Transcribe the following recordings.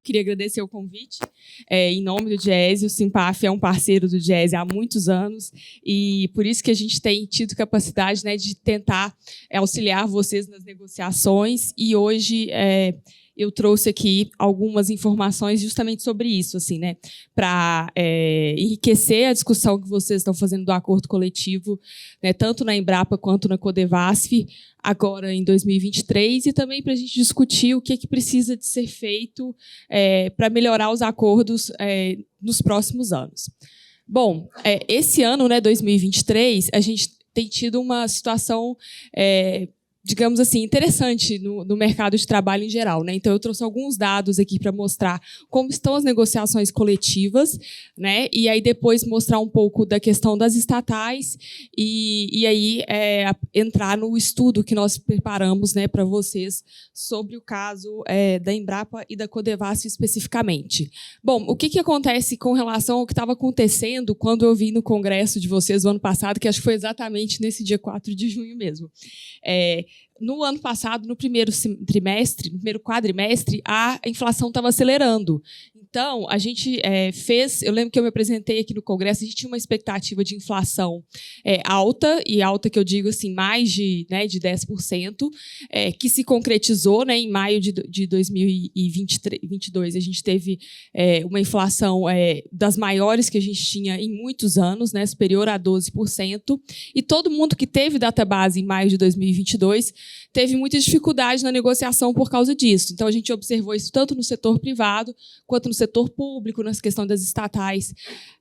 Queria agradecer o convite. Em nome do Diese, o Simpaf é um parceiro do Diese há muitos anos e por isso que a gente tem tido capacidade, né, de tentar auxiliar vocês nas negociações e hoje eu trouxe aqui algumas informações justamente sobre isso, assim, né, para enriquecer a discussão que vocês estão fazendo do acordo coletivo, né, tanto na Embrapa quanto na Codevasf, agora em 2023, e também para a gente discutir o que precisa de ser feito para melhorar os acordos nos próximos anos. Bom, esse ano, né, 2023, a gente tem tido uma situação digamos assim, interessante no mercado de trabalho em geral, né? Então, eu trouxe alguns dados aqui para mostrar como estão as negociações coletivas, né? E aí depois mostrar um pouco da questão das estatais e aí entrar no estudo que nós preparamos, né, para vocês sobre o caso da Embrapa e da Codevasf especificamente. Bom, o que acontece com relação ao que estava acontecendo quando eu vim no congresso de vocês o ano passado, que acho que foi exatamente nesse dia 4 de junho mesmo. No ano passado, no primeiro trimestre, no primeiro quadrimestre, a inflação estava acelerando. Então, a gente eu lembro que eu me apresentei aqui no Congresso, a gente tinha uma expectativa de inflação alta, e alta que eu digo assim, mais de 10%, que se concretizou, né, em maio de 2022. A gente teve uma inflação das maiores que a gente tinha em muitos anos, né, superior a 12%, e todo mundo que teve database em maio de 2022 teve muita dificuldade na negociação por causa disso. Então, a gente observou isso tanto no setor privado quanto no setor público, na questão das estatais,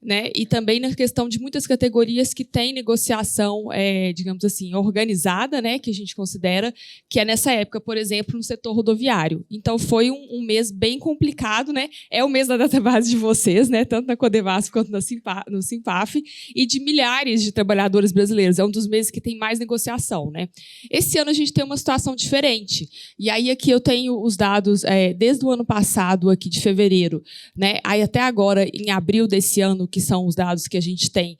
né? E também na questão de muitas categorias que têm negociação, digamos assim, organizada, né? Que a gente considera que é nessa época, por exemplo, no setor rodoviário. Então, foi um mês bem complicado, né? É o mês da database de vocês, né? Tanto na Codevasf quanto no Simpaf, e de milhares de trabalhadores brasileiros. É um dos meses que tem mais negociação, né? Esse ano a gente tem uma situação diferente. E aí aqui eu tenho os dados desde o ano passado, aqui de fevereiro, né? Aí até agora, em abril desse ano, que são os dados que a gente tem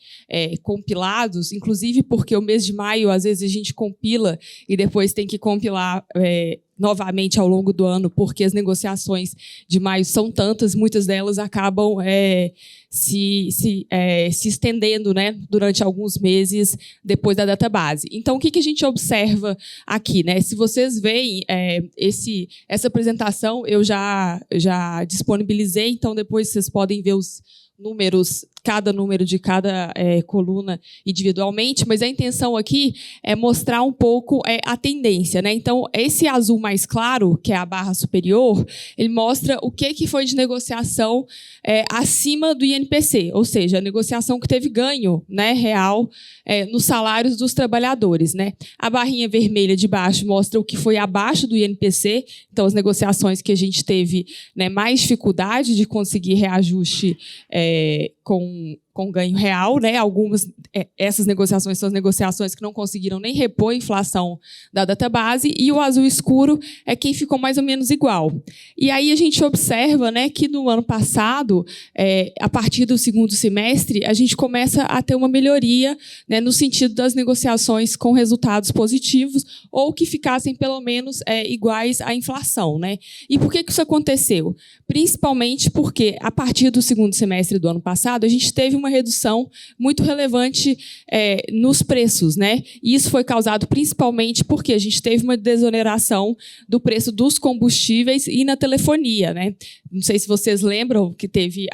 compilados, inclusive porque o mês de maio, às vezes, a gente compila e depois tem que compilar novamente ao longo do ano, porque as negociações de maio são tantas, muitas delas acabam se estendendo, né, durante alguns meses depois da database. Então, o que a gente observa aqui, né? Se vocês veem essa apresentação, eu já disponibilizei, então depois vocês podem ver os números, cada número de cada coluna individualmente, mas a intenção aqui é mostrar um pouco a tendência, né? Então, esse azul mais claro, que é a barra superior, ele mostra o que foi de negociação acima do INPC, ou seja, a negociação que teve ganho, né, real nos salários dos trabalhadores, né? A barrinha vermelha de baixo mostra o que foi abaixo do INPC, então as negociações que a gente teve, né, mais dificuldade de conseguir reajuste com ganho real, né? Algumas essas negociações são as negociações que não conseguiram nem repor a inflação da database, e o azul escuro é quem ficou mais ou menos igual. E aí a gente observa, né, que no ano passado, a partir do segundo semestre, a gente começa a ter uma melhoria, né, no sentido das negociações com resultados positivos ou que ficassem pelo menos iguais à inflação, né? E por que isso aconteceu? Principalmente porque a partir do segundo semestre do ano passado a gente teve uma redução muito relevante nos preços, né? E isso foi causado principalmente porque a gente teve uma desoneração do preço dos combustíveis e na telefonia, né? Não sei se vocês lembram que teve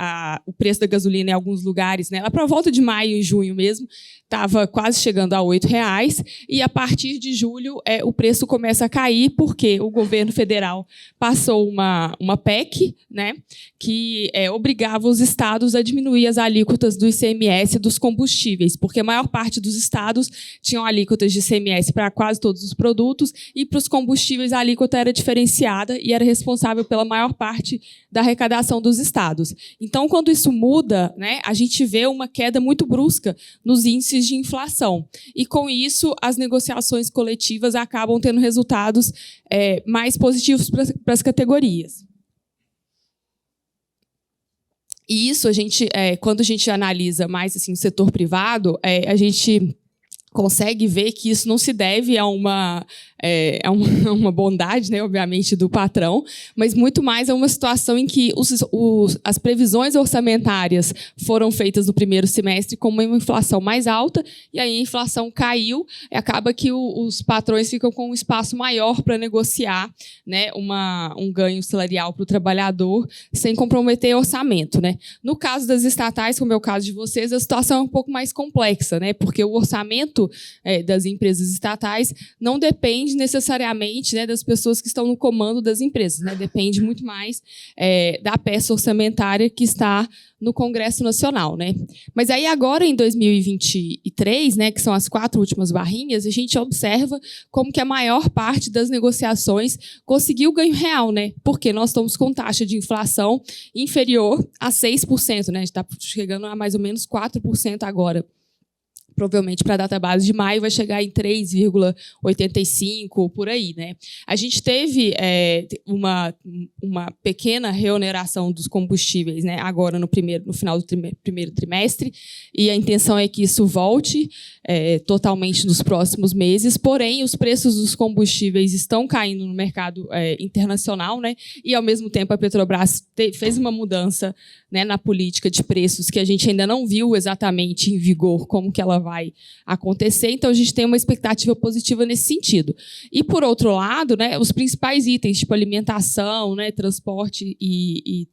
o preço da gasolina em alguns lugares, né? Lá para volta de maio e junho mesmo, estava quase chegando a R$8, e a partir de julho o preço começa a cair porque o governo federal passou uma PEC, né, que obrigava os estados a diminuir as alíquotas do ICMS dos combustíveis, porque a maior parte dos estados tinham alíquotas de ICMS para quase todos os produtos, e para os combustíveis a alíquota era diferenciada e era responsável pela maior parte da arrecadação dos estados. Então, quando isso muda, né, a gente vê uma queda muito brusca nos índices de inflação. E, com isso, as negociações coletivas acabam tendo resultados mais positivos para as categorias. E isso, quando a gente analisa mais assim, o setor privado, a gente consegue ver que isso não se deve a uma bondade, né, obviamente, do patrão, mas muito mais a uma situação em que as previsões orçamentárias foram feitas no primeiro semestre com uma inflação mais alta, e aí a inflação caiu, e acaba que os patrões ficam com um espaço maior para negociar, né, um ganho salarial para o trabalhador, sem comprometer o orçamento, né. No caso das estatais, como é o caso de vocês, a situação é um pouco mais complexa, né, porque o orçamento das empresas estatais não depende necessariamente, né, das pessoas que estão no comando das empresas, né, depende muito mais da peça orçamentária que está no Congresso Nacional, né. Mas aí agora em 2023, né, que são as 4 últimas barrinhas, a gente observa como que a maior parte das negociações conseguiu ganho real, né, porque nós estamos com taxa de inflação inferior a 6%, né, a gente está chegando a mais ou menos 4% agora. Provavelmente para a database de maio vai chegar em 3,85, por aí, né? A gente teve uma pequena reoneração dos combustíveis, né, agora no final do primeiro trimestre, e a intenção é que isso volte totalmente nos próximos meses, porém os preços dos combustíveis estão caindo no mercado internacional, né? E ao mesmo tempo a Petrobras fez uma mudança, né, na política de preços que a gente ainda não viu exatamente em vigor como que ela vai acontecer, então a gente tem uma expectativa positiva nesse sentido. E, por outro lado, né, os principais itens, tipo alimentação, né, transporte e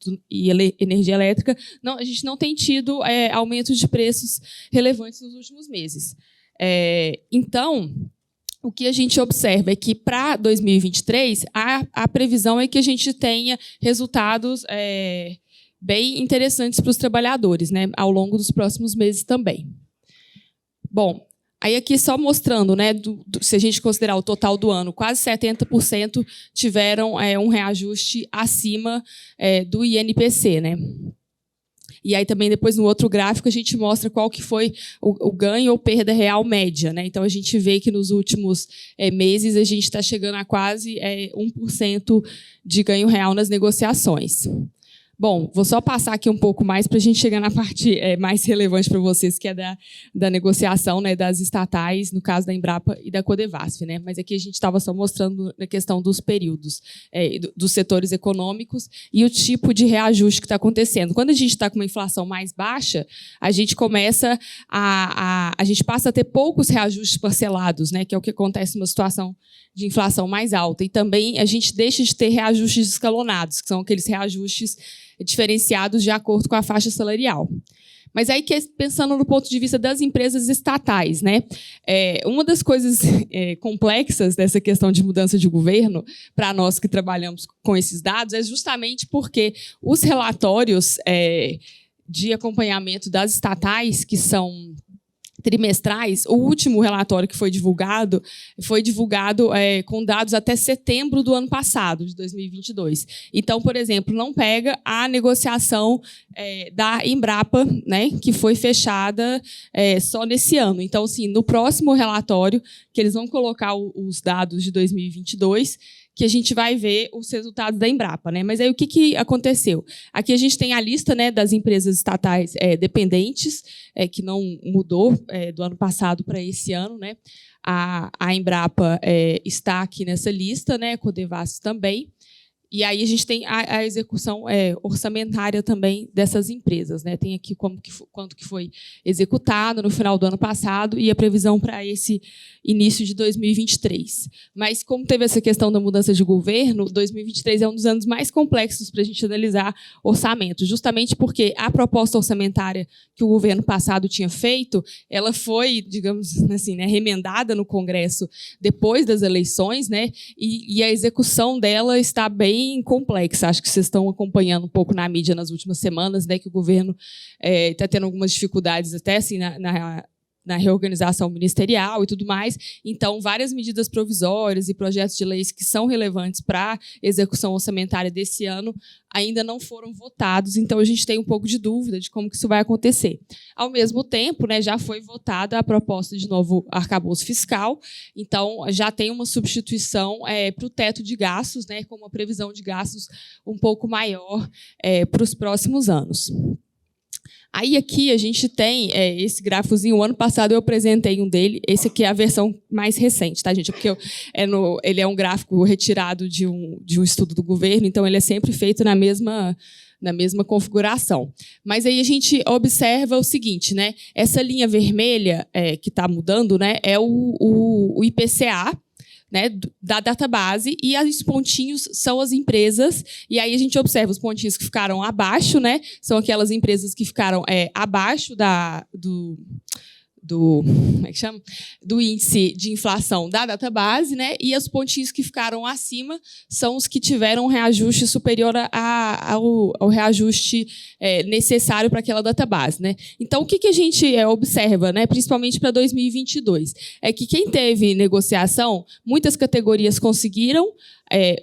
energia elétrica, a gente não tem tido aumentos de preços relevantes nos últimos meses. Então, o que a gente observa é que, para 2023, a previsão é que a gente tenha resultados bem interessantes para os trabalhadores, né, ao longo dos próximos meses também. Bom, aí aqui só mostrando, né, se a gente considerar o total do ano, quase 70% tiveram um reajuste acima do INPC, né? E aí também depois no outro gráfico a gente mostra qual que foi o ganho ou perda real média, né? Então a gente vê que nos últimos meses a gente está chegando a quase 1% de ganho real nas negociações. Bom, vou só passar aqui um pouco mais para a gente chegar na parte mais relevante para vocês, que é da negociação, né, das estatais, no caso da Embrapa e da Codevasf, né? Mas aqui a gente estava só mostrando a questão dos períodos, dos setores econômicos e o tipo de reajuste que está acontecendo. Quando a gente está com uma inflação mais baixa, a gente começa a gente passa a ter poucos reajustes parcelados, né, que é o que acontece numa situação de inflação mais alta. E também a gente deixa de ter reajustes escalonados, que são aqueles reajustes diferenciados de acordo com a faixa salarial. Mas aí, pensando no ponto de vista das empresas estatais, né, uma das coisas complexas dessa questão de mudança de governo, para nós que trabalhamos com esses dados, é justamente porque os relatórios de acompanhamento das estatais, que são trimestrais, o último relatório que foi divulgado com dados até setembro do ano passado, de 2022. Então, por exemplo, não pega a negociação da Embrapa, né, que foi fechada só nesse ano. Então, assim, no próximo relatório, que eles vão colocar os dados de 2022, que a gente vai ver os resultados da Embrapa, né? Mas aí o que aconteceu? Aqui a gente tem a lista, né, das empresas estatais dependentes, que não mudou do ano passado para esse ano, né? A Embrapa está aqui nessa lista, né? A Codevasf também. E aí a gente tem a execução orçamentária também dessas empresas, né? Tem aqui quanto que foi executado no final do ano passado e a previsão para esse início de 2023. Mas como teve essa questão da mudança de governo, 2023 é um dos anos mais complexos para a gente analisar orçamento, justamente porque a proposta orçamentária que o governo passado tinha feito, ela foi, digamos assim, né, remendada no Congresso depois das eleições, né? E a execução dela está bem complexa. Acho que vocês estão acompanhando um pouco na mídia nas últimas semanas, né, que o governo está tendo algumas dificuldades até assim na reorganização ministerial e tudo mais. Então, várias medidas provisórias e projetos de leis que são relevantes para a execução orçamentária desse ano ainda não foram votados, então a gente tem um pouco de dúvida de como que isso vai acontecer. Ao mesmo tempo, né, já foi votada a proposta de novo arcabouço fiscal, então já tem uma substituição para o teto de gastos, né, com uma previsão de gastos um pouco maior para os próximos anos. Aí aqui a gente tem esse gráficozinho. O ano passado eu apresentei um dele. Esse aqui é a versão mais recente, tá, gente? Porque ele é um gráfico retirado de um estudo do governo, então ele é sempre feito na mesma configuração. Mas aí a gente observa o seguinte, né? Essa linha vermelha que está mudando, né, é o IPCA, né, da database, e os pontinhos são as empresas, e aí a gente observa os pontinhos que ficaram abaixo, né, são aquelas empresas que ficaram abaixo como é que chama? Do índice de inflação da database, né? E os pontinhos que ficaram acima são os que tiveram um reajuste superior ao reajuste necessário para aquela database, né? Então, o que a gente observa, né, principalmente para 2022, é que quem teve negociação, muitas categorias conseguiram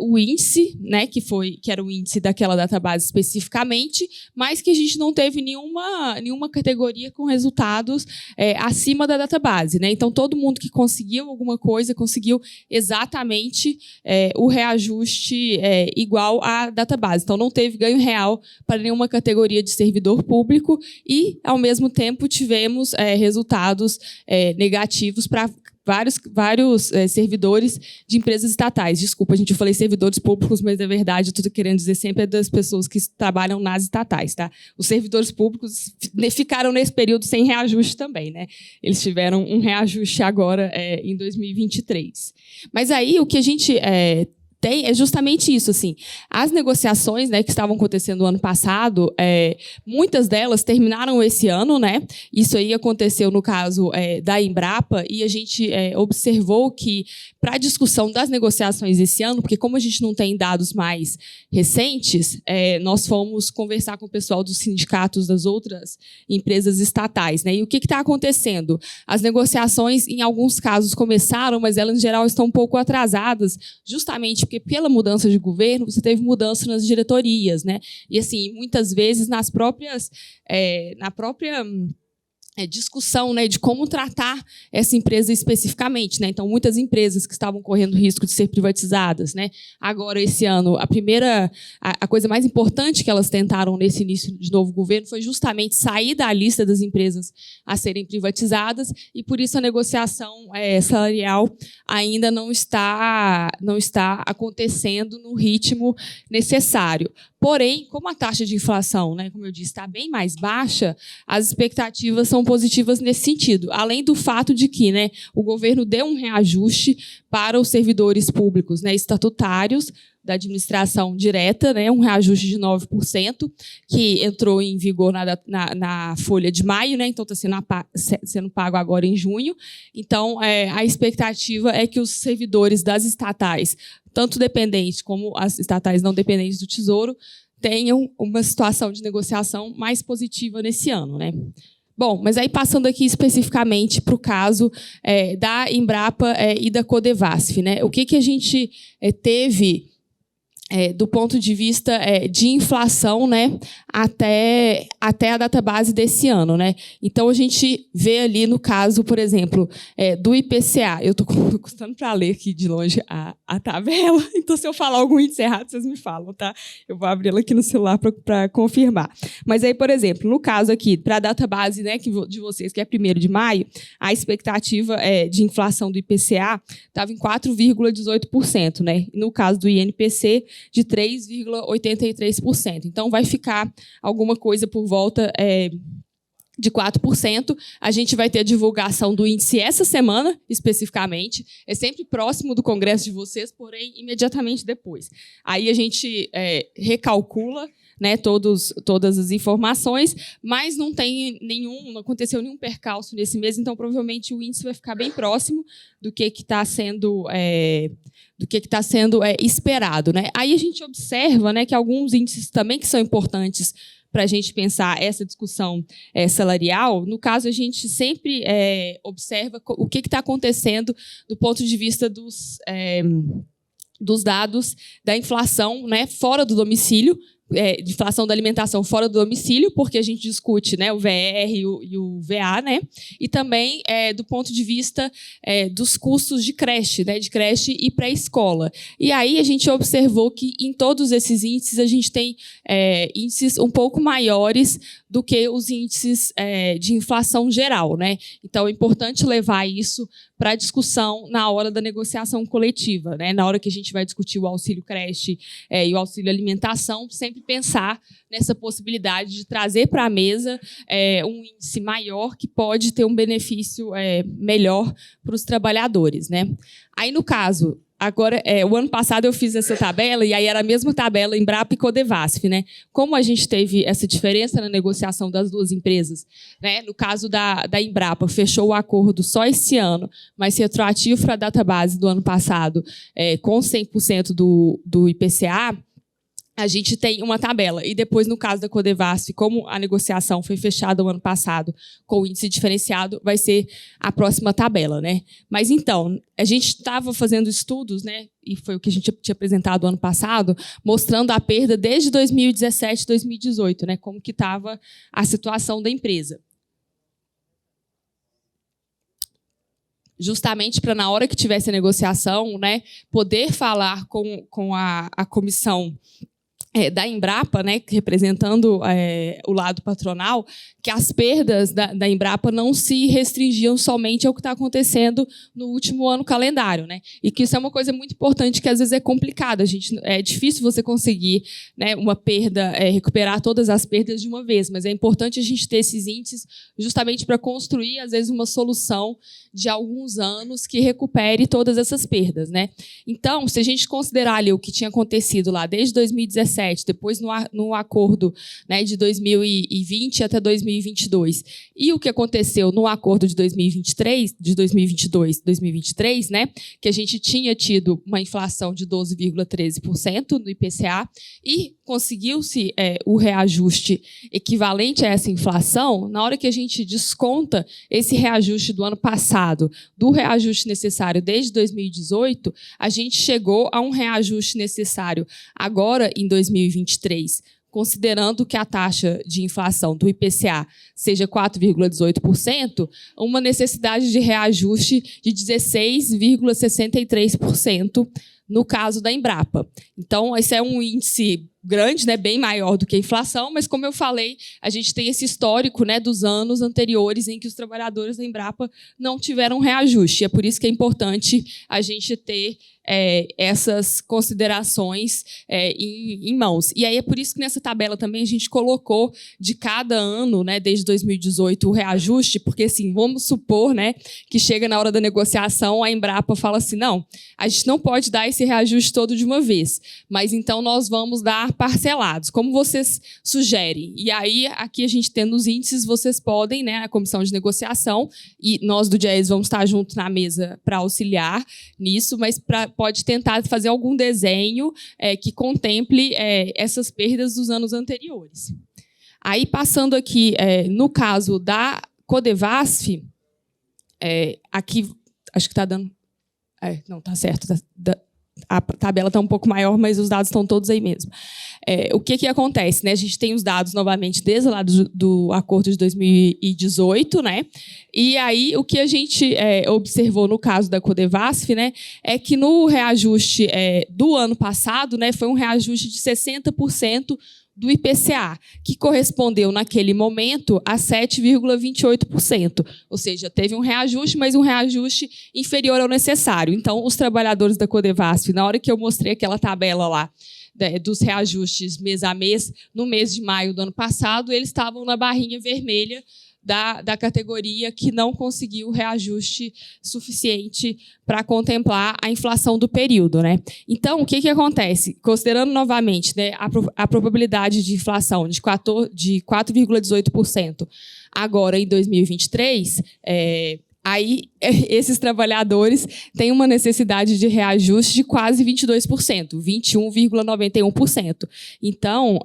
o índice, né, que era o índice daquela database especificamente, mas que a gente não teve nenhuma categoria com resultados acima da database, né? Então, todo mundo que conseguiu alguma coisa conseguiu exatamente o reajuste igual à database. Então, não teve ganho real para nenhuma categoria de servidor público e, ao mesmo tempo, tivemos resultados negativos para vários servidores de empresas estatais. Desculpa, gente, eu falei servidores públicos, mas, na verdade, eu estou querendo dizer sempre das pessoas que trabalham nas estatais. Tá? Os servidores públicos ficaram nesse período sem reajuste também. Né? Eles tiveram um reajuste agora em 2023. Mas aí o que a gente tem é justamente isso, assim. As negociações, né, que estavam acontecendo no ano passado, muitas delas terminaram esse ano, né? Isso aí aconteceu no caso da Embrapa, e a gente observou que, para a discussão das negociações esse ano, porque como a gente não tem dados mais recentes, nós fomos conversar com o pessoal dos sindicatos das outras empresas estatais, né? E o que está acontecendo? As negociações, em alguns casos, começaram, mas elas, em geral, estão um pouco atrasadas, justamente porque, pela mudança de governo, você teve mudança nas diretorias, né? E, assim, muitas vezes, na própria discussão, né, de como tratar essa empresa especificamente, né? Então, muitas empresas que estavam correndo risco de ser privatizadas, né? Agora, esse ano, a coisa mais importante que elas tentaram nesse início de novo governo foi justamente sair da lista das empresas a serem privatizadas, e por isso a negociação salarial ainda não está acontecendo no ritmo necessário. Porém, como a taxa de inflação, né, como eu disse, está bem mais baixa, as expectativas são positivas nesse sentido. Além do fato de que, né, o governo deu um reajuste para os servidores públicos, né, estatutários da administração direta, né, um reajuste de 9%, que entrou em vigor na folha de maio, né, então está sendo pago agora em junho. Então, a expectativa é que os servidores das estatais, tanto dependentes como as estatais não dependentes do Tesouro, tenham uma situação de negociação mais positiva nesse ano, né? Bom, mas aí passando aqui especificamente para o caso da Embrapa e da Codevasf, né? O que a gente teve do ponto de vista de inflação, né, até a database desse ano, né? Então, a gente vê ali no caso, por exemplo, do IPCA. Eu estou custando para ler aqui de longe a tabela, então, se eu falar algum índice errado, vocês me falam, tá? Eu vou abrir ela aqui no celular para confirmar. Mas aí, por exemplo, no caso aqui, para a database, né, de vocês, que é 1º de maio, a expectativa de inflação do IPCA estava em 4,18%, né? E no caso do INPC, de 3,83%. Então, vai ficar alguma coisa por volta de 4%. A gente vai ter a divulgação do índice essa semana, especificamente. É sempre próximo do congresso de vocês, porém, imediatamente depois. Aí a gente recalcula, né, todas as informações, mas não aconteceu nenhum percalço nesse mês, então provavelmente o índice vai ficar bem próximo do que está sendo esperado, né? Aí a gente observa, né, que alguns índices também que são importantes para a gente pensar essa discussão salarial. No caso, a gente sempre observa o que está acontecendo do ponto de vista dos dados da inflação, né, fora do domicílio, de inflação da alimentação fora do domicílio, porque a gente discute, né, o VR e o VA, né, e também do ponto de vista dos custos de creche, né, de creche e pré-escola. E aí a gente observou que em todos esses índices a gente tem índices um pouco maiores do que os índices de inflação geral, né? Então é importante levar isso para a discussão na hora da negociação coletiva, né? Na hora que a gente vai discutir o auxílio creche e o auxílio alimentação, sempre pensar nessa possibilidade de trazer para a mesa um índice maior que pode ter um benefício melhor para os trabalhadores, né? Aí, no caso, agora, o ano passado eu fiz essa tabela, e aí era a mesma tabela Embrapa e Codevasf, né? Como a gente teve essa diferença na negociação das duas empresas, né? No caso da Embrapa, fechou o acordo só esse ano, mas retroativo para a database do ano passado, com 100% do IPCA, a gente tem uma tabela. E depois, no caso da Codevasf, como a negociação foi fechada o ano passado com o índice diferenciado, vai ser a próxima tabela, né? Mas, então, a gente estava fazendo estudos, né? E foi o que a gente tinha apresentado ano passado, mostrando a perda desde 2017 e 2018, né? Como que estava a situação da empresa. Justamente para, na hora que tivesse a negociação, né, poder falar com a comissão da Embrapa, né, representando o lado patronal, que as perdas da Embrapa não se restringiam somente ao que está acontecendo no último ano calendário, né? E que isso é uma coisa muito importante, que às vezes é complicado. É difícil você conseguir, né, uma perda, recuperar todas as perdas de uma vez, mas é importante a gente ter esses índices justamente para construir, às vezes, uma solução de alguns anos que recupere todas essas perdas, né? Então, se a gente considerar ali o que tinha acontecido lá desde 2017, depois no acordo, né, de 2020 até 2022, e o que aconteceu no acordo de 2023, de 2022, 2023, né, que a gente tinha tido uma inflação de 12,13% no IPCA e conseguiu-se o reajuste equivalente a essa inflação. Na hora que a gente desconta esse reajuste do ano passado, do reajuste necessário desde 2018, a gente chegou a um reajuste necessário agora em 2023, considerando que a taxa de inflação do IPCA seja 4,18%, uma necessidade de reajuste de 16,63% no caso da Embrapa. Então, esse é um índice grande, né, bem maior do que a inflação, mas, como eu falei, a gente tem esse histórico, né, dos anos anteriores em que os trabalhadores da Embrapa não tiveram reajuste. É por isso que é importante a gente ter essas considerações em mãos. E aí é por isso que nessa tabela também a gente colocou de cada ano, né, desde 2018, o reajuste, porque, assim, vamos supor, né, que chega na hora da negociação, a Embrapa fala assim, não, a gente não pode dar esse reajuste todo de uma vez, mas então nós vamos dar parcelados, como vocês sugerem. E aí, aqui a gente tendo os índices, vocês podem, né, a comissão de negociação, e nós do GES vamos estar juntos na mesa para auxiliar nisso, mas pode tentar fazer algum desenho que contemple essas perdas dos anos anteriores. Aí, passando aqui, no caso da Codevasf, aqui, acho que está dando... não, está certo, a tabela está um pouco maior, mas os dados estão todos aí mesmo. O que acontece, né? A gente tem os dados, novamente, desde lá do acordo de 2018, né? E aí, o que a gente observou no caso da Codevasf, né, é que no reajuste do ano passado, né, foi um reajuste de 60% do IPCA, que correspondeu, naquele momento, a 7,28%. Ou seja, teve um reajuste, mas um reajuste inferior ao necessário. Então, os trabalhadores da Codevasf, na hora que eu mostrei aquela tabela lá, dos reajustes mês a mês, no mês de maio do ano passado, eles estavam na barrinha vermelha da categoria que não conseguiu reajuste suficiente para contemplar a inflação do período, né? Então, o que acontece? Considerando novamente, né, a probabilidade de inflação de 4,18% agora em 2023, aí esses trabalhadores têm uma necessidade de reajuste de quase 22%, 21,91%. Então,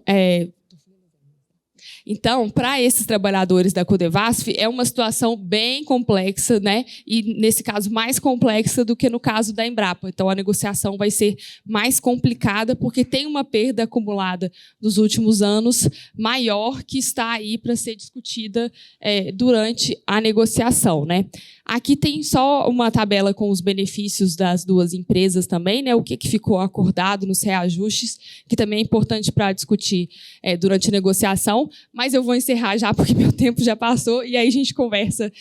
Então, para esses trabalhadores da Codevasf, é uma situação bem complexa, né? E, nesse caso, mais complexa do que no caso da Embrapa. Então, a negociação vai ser mais complicada, porque tem uma perda acumulada nos últimos anos maior que está aí para ser discutida durante a negociação, né? Aqui tem só uma tabela com os benefícios das duas empresas também, né? O que ficou acordado nos reajustes, que também é importante para discutir durante a negociação, mas eu vou encerrar já porque meu tempo já passou e aí a gente conversa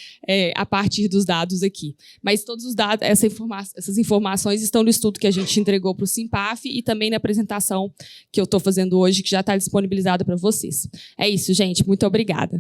a partir dos dados aqui. Mas todos os dados, essas informações estão no estudo que a gente entregou para o Simpaf e também na apresentação que eu estou fazendo hoje, que já está disponibilizada para vocês. É isso, gente. Muito obrigada.